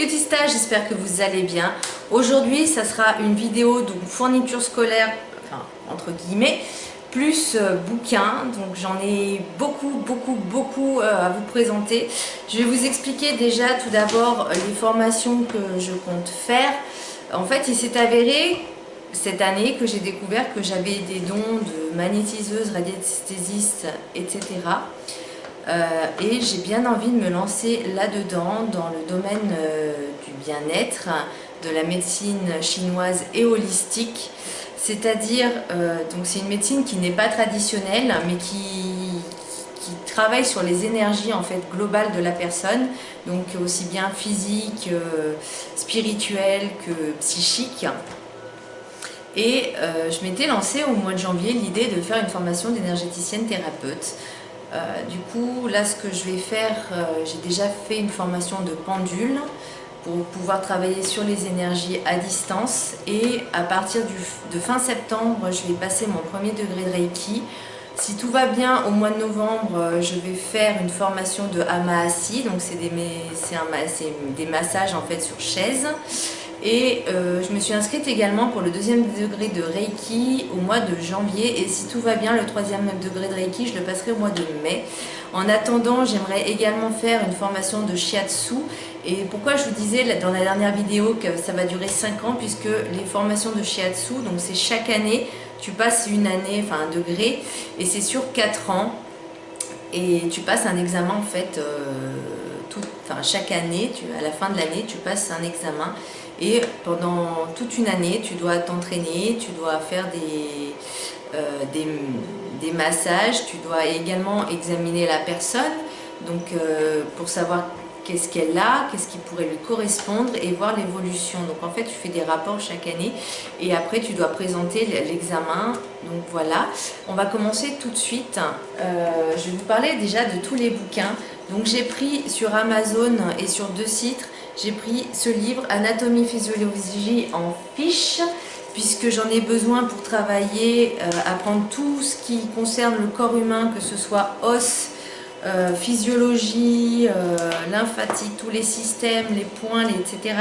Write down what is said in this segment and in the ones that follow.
Beautista, j'espère que vous allez bien. Aujourd'hui, ça sera une vidéo donc fourniture scolaire, enfin entre guillemets, plus bouquins. Donc j'en ai beaucoup à vous présenter. Je vais vous expliquer déjà tout d'abord les formations que je compte faire. En fait, il s'est avéré cette année que j'ai découvert que j'avais des dons de magnétiseuse, radiesthésiste, etc. Et j'ai bien envie de me lancer là-dedans, dans le domaine du bien-être, de la médecine chinoise et holistique. C'est-à-dire, donc c'est une médecine qui n'est pas traditionnelle, mais qui travaille sur les énergies en fait globales de la personne, donc aussi bien physique, spirituelle que psychique. Et je m'étais lancée au mois de janvier l'idée de faire une formation d'énergéticienne thérapeute. Du coup, là, ce que je vais faire, j'ai déjà fait une formation de pendule pour pouvoir travailler sur les énergies à distance. Et à partir de fin septembre, je vais passer mon premier degré de Reiki. Si tout va bien, au mois de novembre, je vais faire une formation de Hama Assis. Donc, c'est des massages en fait sur chaise. Et je me suis inscrite également pour le deuxième degré de Reiki au mois de janvier. Et si tout va bien, le troisième degré de Reiki, je le passerai au mois de mai. En attendant, j'aimerais également faire une formation de Shiatsu. Et pourquoi je vous disais dans la dernière vidéo que ça va durer 5 ans, puisque les formations de Shiatsu, donc c'est chaque année, tu passes une année, enfin un degré, et c'est sur 4 ans. Et tu passes un examen en fait, chaque année, à la fin de l'année, tu passes un examen. Et pendant toute une année, tu dois t'entraîner, tu dois faire des massages, tu dois également examiner la personne, donc pour savoir qu'est-ce qu'elle a, qu'est-ce qui pourrait lui correspondre et voir l'évolution. Donc en fait, tu fais des rapports chaque année et après tu dois présenter l'examen. Donc voilà, on va commencer tout de suite. Je vais vous parler déjà de tous les bouquins. Donc j'ai pris sur Amazon et sur 2 sites, j'ai pris ce livre Anatomie Physiologie en fiche, puisque j'en ai besoin pour travailler, apprendre tout ce qui concerne le corps humain, que ce soit os, physiologie, lymphatique, tous les systèmes, les points, etc.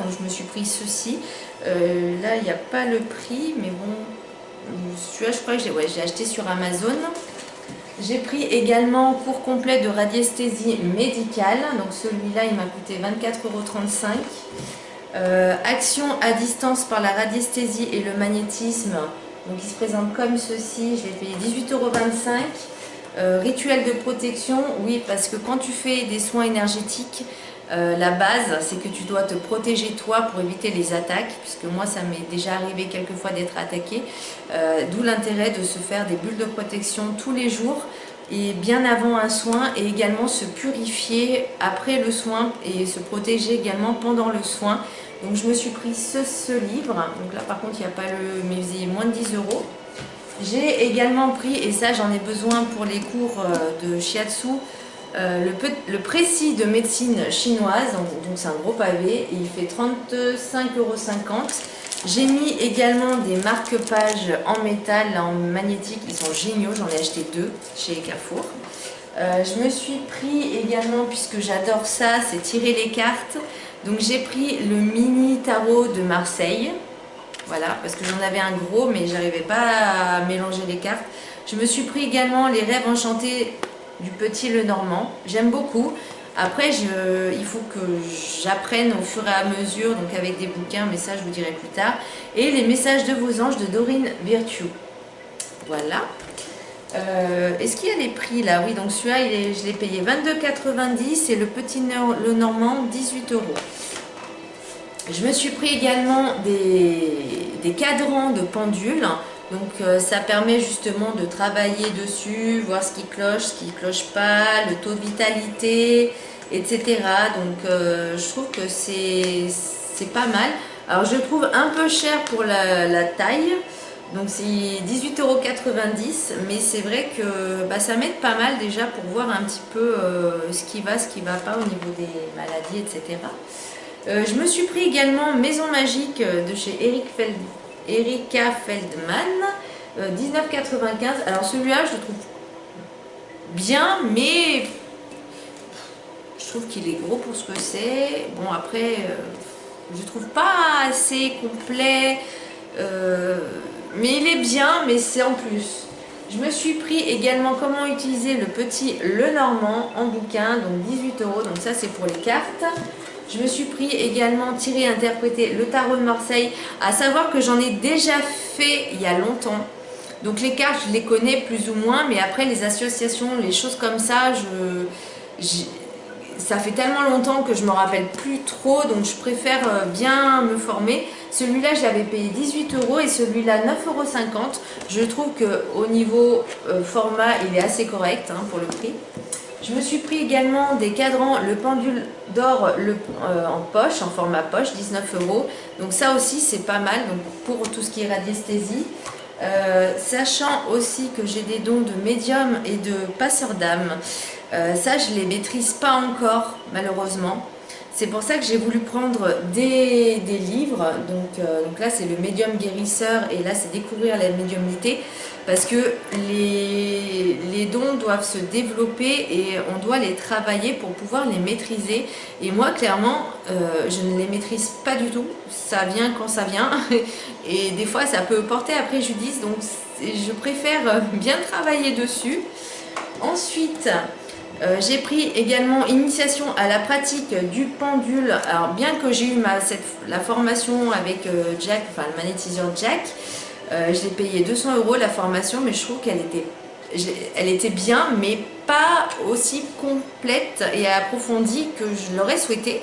Donc je me suis pris ceci. Là, il n'y a pas le prix, mais bon, celui-là, je crois que j'ai acheté sur Amazon. J'ai pris également cours complet de radiesthésie médicale. Donc celui-là, il m'a coûté 24,35 €. Action à distance par la radiesthésie et le magnétisme. Donc il se présente comme ceci. Je l'ai payé 18,25 €. Rituel de protection, oui, parce que quand tu fais des soins énergétiques, la base, c'est que tu dois te protéger toi pour éviter les attaques, puisque moi, ça m'est déjà arrivé quelquefois d'être attaquée. D'où l'intérêt de se faire des bulles de protection tous les jours et bien avant un soin, et également se purifier après le soin et se protéger également pendant le soin. Donc je me suis pris ce livre. Donc là, par contre, il n'y a pas mais il faisait moins de 10 €. J'ai également pris, et ça j'en ai besoin pour les cours de Shiatsu, le précis de médecine chinoise, donc c'est un gros pavé, et il fait 35,50 €. J'ai mis également des marque-pages en métal, en magnétique, ils sont géniaux, j'en ai acheté 2 chez Carrefour. Je me suis pris également, puisque j'adore ça, c'est tirer les cartes, donc j'ai pris le mini tarot de Marseille. Voilà, parce que j'en avais un gros, mais j'arrivais pas à mélanger les cartes. Je me suis pris également les rêves enchantés du Petit Lenormand. J'aime beaucoup. Après, il faut que j'apprenne au fur et à mesure, donc avec des bouquins, mais ça je vous dirai plus tard. Et les messages de vos anges de Dorine Virtue. Voilà. Est-ce qu'il y a les prix là? Oui, donc celui-là, je l'ai payé 22,90 € et le Petit Lenormand 18 €. Je me suis pris également des cadrans de pendules. Donc ça permet justement de travailler dessus, voir ce qui cloche pas, le taux de vitalité, etc. Donc je trouve que c'est pas mal. Alors je le trouve un peu cher pour la taille. Donc c'est 18,90 €, mais c'est vrai que ça m'aide pas mal déjà pour voir un petit peu ce qui va pas au niveau des maladies, etc. Je me suis pris également Maison Magique de chez Erika Feldman, 19,95 €. Alors celui-là, je le trouve bien, mais Je trouve qu'il est gros pour ce que c'est. Bon, après, je trouve pas assez complet, mais il est bien, mais c'est en plus. Je me suis pris également comment utiliser le petit Lenormand en bouquin, donc 18 €, donc ça c'est pour les cartes. Je me suis pris également tirer et interpréter le tarot de Marseille, à savoir que j'en ai déjà fait il y a longtemps. Donc les cartes, je les connais plus ou moins, mais après les associations, les choses comme ça, ça fait tellement longtemps que je me rappelle plus trop, donc je préfère bien me former. Celui-là, je l'avais payé 18 € et celui-là 9,50 €. Je trouve qu'au niveau format, il est assez correct pour le prix. Je me suis pris également des cadrans, le pendule d'or en poche, en format poche, 19 €. Donc ça aussi, c'est pas mal donc pour tout ce qui est radiesthésie. Sachant aussi que j'ai des dons de médium et de passeur d'âme. Ça, je ne les maîtrise pas encore, malheureusement. C'est pour ça que j'ai voulu prendre des livres. Donc là, c'est le médium guérisseur et là, c'est découvrir la médiumnité. Parce que les dons doivent se développer et on doit les travailler pour pouvoir les maîtriser. Et moi, clairement, je ne les maîtrise pas du tout. Ça vient quand ça vient. Et des fois, ça peut porter à préjudice. Donc, je préfère bien travailler dessus. Ensuite, j'ai pris également initiation à la pratique du pendule. Alors bien que j'ai eu la formation avec Jack, enfin le magnétiseur Jack, je l'ai payé 200 € la formation, mais je trouve elle était bien, mais pas aussi complète et approfondie que je l'aurais souhaité.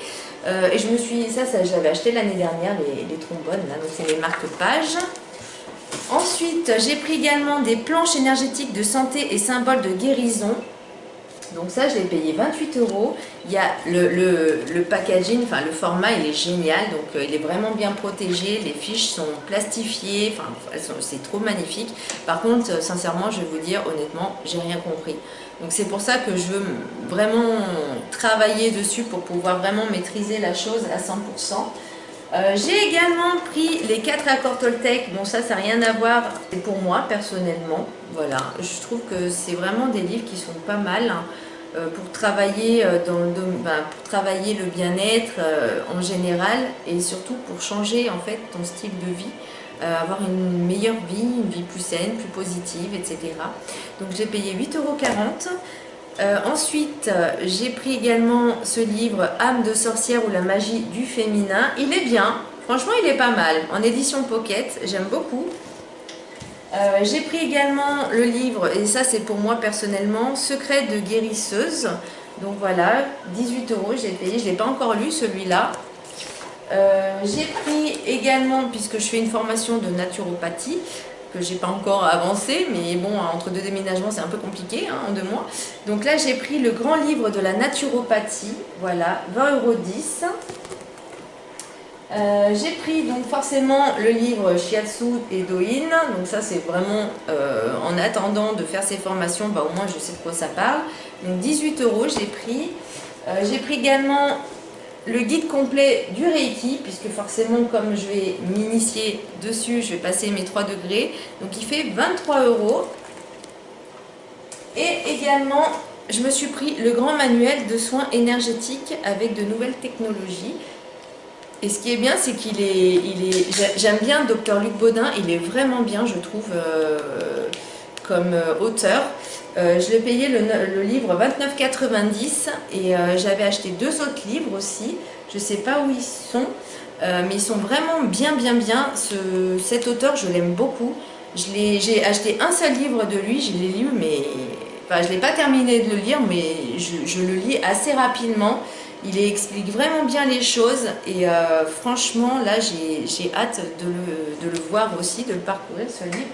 Et je me suis, ça j'avais acheté l'année dernière, les trombones, là, donc c'est les marque-pages. Ensuite, j'ai pris également des planches énergétiques de santé et symboles de guérison. Donc ça, je l'ai payé 28 €. Il y a le packaging, enfin le format, il est génial. Donc il est vraiment bien protégé. Les fiches sont plastifiées. Enfin, c'est trop magnifique. Par contre, sincèrement, je vais vous dire, honnêtement, j'ai rien compris. Donc c'est pour ça que je veux vraiment travailler dessus pour pouvoir vraiment maîtriser la chose à 100%. J'ai également pris les 4 accords Toltec. Bon, ça n'a rien à voir. C'est pour moi, personnellement. Voilà, je trouve que c'est vraiment des livres qui sont pas mal pour travailler pour travailler le bien-être en général et surtout pour changer en fait ton style de vie, avoir une meilleure vie, une vie plus saine, plus positive, etc. Donc j'ai payé 8,40 €. Ensuite, j'ai pris également ce livre Âme de sorcière ou la magie du féminin. Il est bien, franchement il est pas mal, en édition pocket, j'aime beaucoup. J'ai pris également le livre, et ça c'est pour moi personnellement, Secret de guérisseuse. Donc voilà, 18 € j'ai payé, je ne l'ai pas encore lu celui-là. J'ai pris également, puisque je fais une formation de naturopathie, que j'ai pas encore avancé, mais bon, entre deux déménagements c'est un peu compliqué en 2 mois. Donc là j'ai pris le grand livre de la naturopathie, voilà, 20,10 €. J'ai pris donc forcément le livre Shiatsu et Doin, donc ça c'est vraiment en attendant de faire ces formations, bah, au moins je sais de quoi ça parle. Donc 18 € j'ai pris. J'ai pris également le guide complet du Reiki, puisque forcément comme je vais m'initier dessus, je vais passer mes 3 degrés, donc il fait 23 €. Et également je me suis pris le grand manuel de soins énergétiques avec de nouvelles technologies. Et ce qui est bien, c'est j'aime bien Dr Luc Baudin, il est vraiment bien, je trouve, comme auteur. Je l'ai payé le livre 29,90 € et j'avais acheté 2 autres livres aussi. Je ne sais pas où ils sont, mais ils sont vraiment bien. Cet auteur, je l'aime beaucoup. J'ai acheté un seul livre de lui, je l'ai lu, mais enfin, je ne l'ai pas terminé de le lire, mais je le lis assez rapidement. Il explique vraiment bien les choses et franchement là j'ai hâte de le voir aussi, de le parcourir ce livre.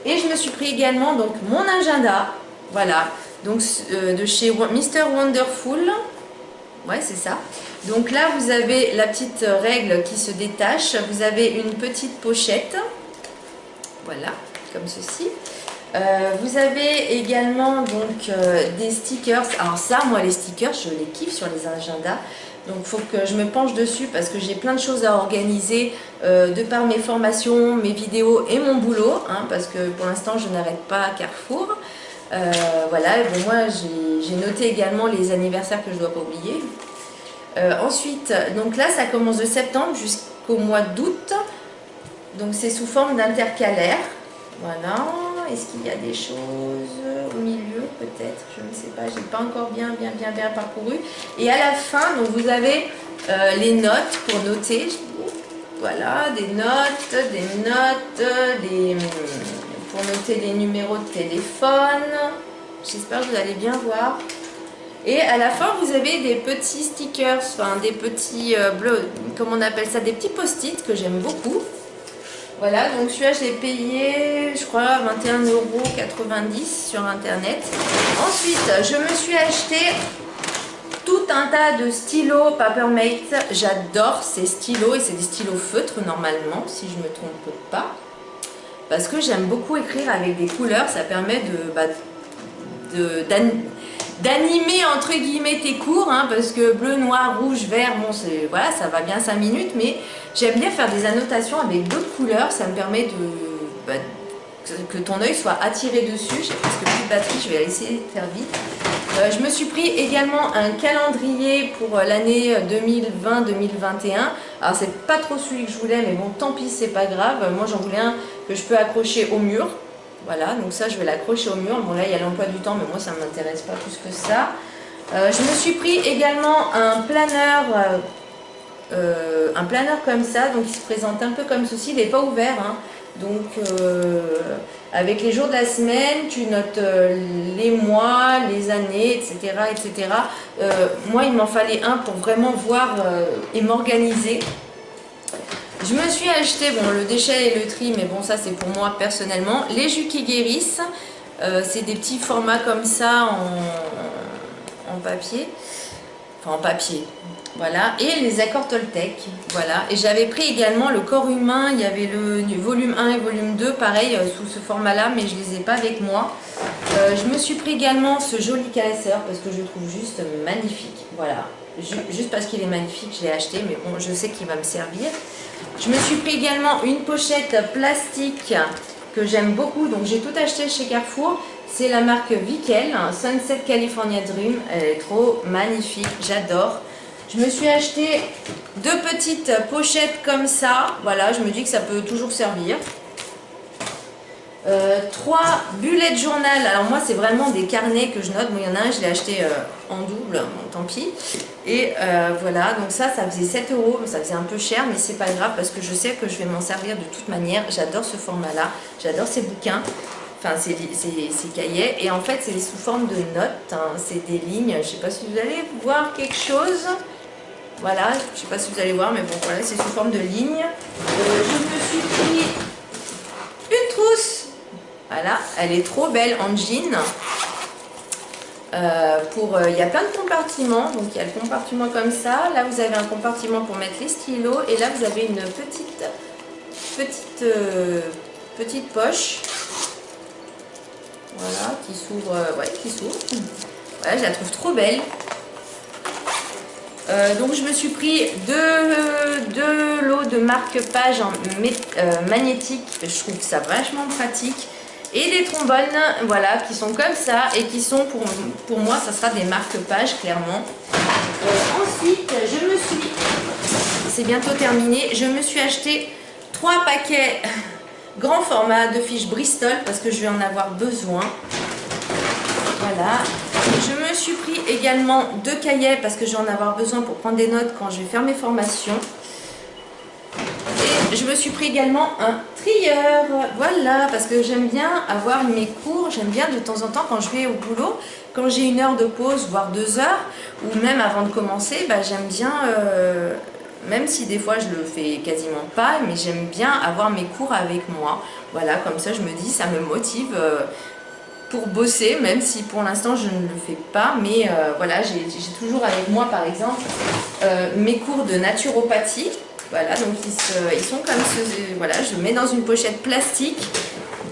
Et je me suis pris également donc mon agenda, voilà, donc de chez Mr Wonderful, ouais c'est ça. Donc là vous avez la petite règle qui se détache, vous avez une petite pochette, voilà, comme ceci. Vous avez également donc des stickers. Alors ça, moi les stickers, je les kiffe sur les agendas. Donc il faut que je me penche dessus parce que j'ai plein de choses à organiser de par mes formations, mes vidéos et mon boulot. Parce que pour l'instant, je n'arrête pas à Carrefour. Voilà, et bon, moi j'ai noté également les anniversaires que je ne dois pas oublier. Ensuite, donc là, ça commence de septembre jusqu'au mois d'août. Donc c'est sous forme d'intercalaire. Voilà. Est-ce qu'il y a des choses au milieu peut-être? Je ne sais pas. Je n'ai pas encore bien parcouru. Et à la fin, donc vous avez les notes pour noter. Voilà, des notes, pour noter les numéros de téléphone. J'espère que vous allez bien voir. Et à la fin, vous avez des petits stickers, enfin des petits bleus, comment on appelle ça, des petits post-it que j'aime beaucoup. Voilà, donc celui-là, je l'ai payé, je crois, 21,90 € sur Internet. Ensuite, je me suis acheté tout un tas de stylos Papermate. J'adore ces stylos et c'est des stylos feutres normalement, si je ne me trompe pas. Parce que j'aime beaucoup écrire avec des couleurs, ça permet d'animer entre guillemets tes cours, hein, parce que bleu, noir, rouge, vert, bon, voilà, ça va bien 5 minutes, mais j'aime bien faire des annotations avec d'autres couleurs, ça me permet que ton œil soit attiré dessus. J'ai presque plus de batterie, je vais essayer de faire vite. Je me suis pris également un calendrier pour l'année 2020-2021. Alors c'est pas trop celui que je voulais, mais bon, tant pis, c'est pas grave. Moi j'en voulais un que je peux accrocher au mur. Voilà, donc ça je vais l'accrocher au mur. Bon là il y a l'emploi du temps, mais moi ça ne m'intéresse pas plus que ça. Je me suis pris également un planeur comme ça, donc il se présente un peu comme ceci, il n'est pas ouvert, hein. Donc avec les jours de la semaine, tu notes les mois, les années, etc. etc. Moi il m'en fallait un pour vraiment voir et m'organiser. Je me suis acheté, bon, le déchet et le tri, mais bon, ça c'est pour moi personnellement. Les jus qui guérissent, c'est des petits formats comme ça en papier, enfin en papier, voilà. Et les accords Toltec, voilà. Et j'avais pris également le corps humain, il y avait le volume 1 et volume 2, pareil, sous ce format-là, mais je les ai pas avec moi. Je me suis pris également ce joli caresseur parce que je le trouve juste magnifique, voilà. Juste parce qu'il est magnifique, je l'ai acheté, mais bon, je sais qu'il va me servir. Je me suis pris également une pochette plastique que j'aime beaucoup, donc j'ai tout acheté chez Carrefour. C'est la marque Vickel, Sunset California Dream, elle est trop magnifique, j'adore. Je me suis acheté 2 petites pochettes comme ça, voilà, je me dis que ça peut toujours servir. 3 bullet journal, alors moi c'est vraiment des carnets que je note, bon il y en a un je l'ai acheté en double, bon tant pis. Et voilà, donc ça faisait 7 €, ça faisait un peu cher mais c'est pas grave parce que je sais que je vais m'en servir de toute manière. J'adore ce format là, j'adore ces bouquins, enfin ces cahiers, et en fait c'est sous forme de notes, hein, c'est des lignes, je sais pas si vous allez voir quelque chose. Voilà, je sais pas si vous allez voir mais bon voilà, c'est sous forme de lignes. Je me suis pris une trousse. Voilà, elle est trop belle en jean. Il y a plein de compartiments. Donc il y a le compartiment comme ça. Là vous avez un compartiment pour mettre les stylos. Et là vous avez une petite poche. Voilà, qui s'ouvre. Ouais, qui s'ouvre. Voilà, je la trouve trop belle. Donc je me suis pris deux lots de marque-page magnétique. Je trouve ça vachement pratique. Et des trombones, voilà, qui sont comme ça et qui sont pour moi, ça sera des marque-pages, clairement. Ensuite, c'est bientôt terminé, je me suis acheté 3 paquets grand format de fiches Bristol parce que je vais en avoir besoin. Voilà. Je me suis pris également 2 cahiers parce que je vais en avoir besoin pour prendre des notes quand je vais faire mes formations. Je me suis pris également un trieur, voilà, parce que j'aime bien avoir mes cours, j'aime bien de temps en temps quand je vais au boulot, quand j'ai 1 heure de pause, voire 2 heures, ou même avant de commencer, bah, j'aime bien, même si des fois je le fais quasiment pas, mais j'aime bien avoir mes cours avec moi. Voilà, comme ça je me dis, ça me motive pour bosser, même si pour l'instant je ne le fais pas, mais voilà, j'ai toujours avec moi par exemple mes cours de naturopathie. Voilà, donc ils sont comme ce, voilà, je mets dans une pochette plastique.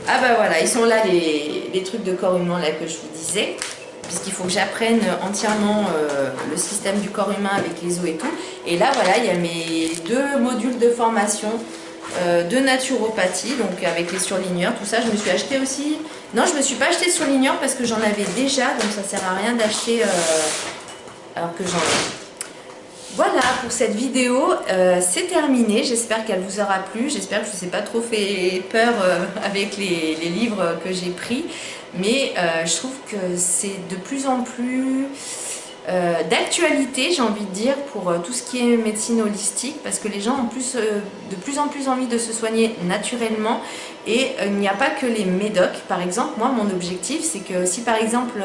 Ah bah voilà, ils sont là les trucs de corps humain là que je vous disais, puisqu'il faut que j'apprenne entièrement le système du corps humain avec les os et tout. Et là voilà, il y a mes 2 modules de formation de naturopathie, donc avec les surligneurs, tout ça. Je me suis acheté aussi... Non, je me suis pas acheté de surligneur parce que j'en avais déjà, donc ça sert à rien d'acheter alors que j'en ai. Voilà pour cette vidéo, c'est terminé, j'espère qu'elle vous aura plu, j'espère que je ne vous ai pas trop fait peur avec les livres que j'ai pris, mais je trouve que c'est de plus en plus d'actualité, j'ai envie de dire, pour tout ce qui est médecine holistique, parce que les gens ont de plus en plus envie de se soigner naturellement, et il n'y a pas que les médocs. Par exemple, moi mon objectif c'est que si par exemple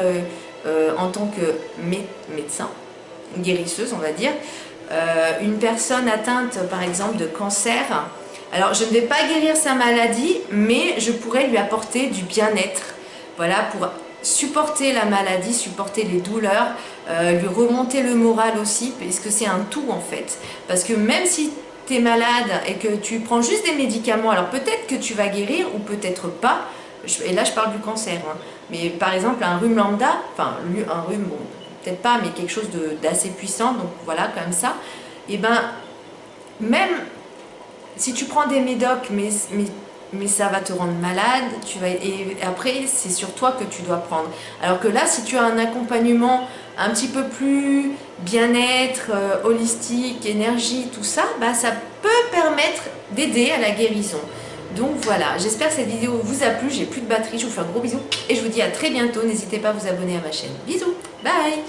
en tant que médecin, guérisseuse on va dire, une personne atteinte par exemple de cancer, alors je ne vais pas guérir sa maladie, mais je pourrais lui apporter du bien-être, voilà, pour supporter la maladie, supporter les douleurs, lui remonter le moral aussi, parce que c'est un tout en fait, parce que même si tu es malade et que tu prends juste des médicaments, alors peut-être que tu vas guérir ou peut-être pas, et là je parle du cancer, hein. Mais par exemple un rhume lambda, enfin un rhume, bon, peut-être pas, mais quelque chose d'assez puissant, donc voilà, comme ça, et ben, même si tu prends des médocs, mais ça va te rendre malade, et après, c'est sur toi que tu dois prendre. Alors que là, si tu as un accompagnement un petit peu plus bien-être, holistique, énergie, tout ça, bah, ça peut permettre d'aider à la guérison. Donc voilà, j'espère que cette vidéo vous a plu, j'ai plus de batterie, je vous fais un gros bisou et je vous dis à très bientôt, n'hésitez pas à vous abonner à ma chaîne. Bisous, bye.